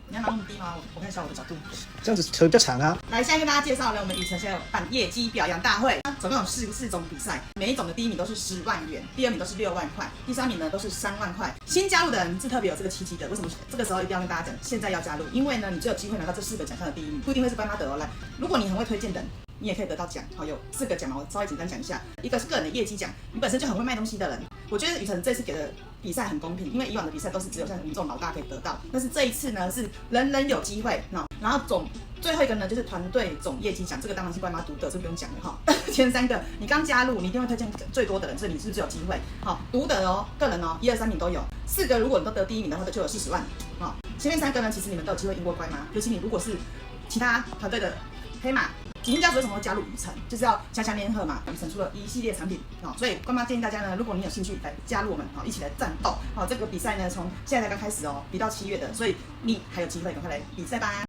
你要拿那么低吗？我看一下我的角度。这样子腿比较长啊。来，现在跟大家介绍呢，我们雨辰现在有办业绩表扬大会，总共有四种比赛，每一种的第一名都是10万元，第二名都是6万块，第三名呢都是3万块。新加入的人是特别有这个奇迹的，为什么？这个时候一定要跟大家讲，现在要加入，因为呢，你最有机会拿到这4个奖项的第一名，不一定会是关妈得哦。来，如果你很会推荐人，你也可以得到奖。好，有4个奖嘛，我稍微简单讲一下。一个是个人的业绩奖，你本身就很会卖东西的人，我觉得雨辰这次给的比赛很公平，因为以往的比赛都是只有像我们这种老大可以得到，但是这一次呢是人人有机会。然后最后一个呢就是团队总业绩奖，这个当然是关妈独得，这不用讲了哈。前3个你刚加入，你一定会推荐最多的人，所以你是不是有机会？好，独得哦，个人哦，1、2、3名都有。4个如果你都得第一名的话，就有40万。好，前面3个呢，其实你们都有机会赢过关妈，尤其你如果是其他团队的黑马。锦金家族为什么会加入雨辰？就是要强强联合嘛。雨辰出了一系列产品所以关妈建议大家呢，如果你有兴趣来加入我们一起来战斗这个比赛呢，从现在才刚开始比到7月的，所以你还有机会，赶快来比赛吧。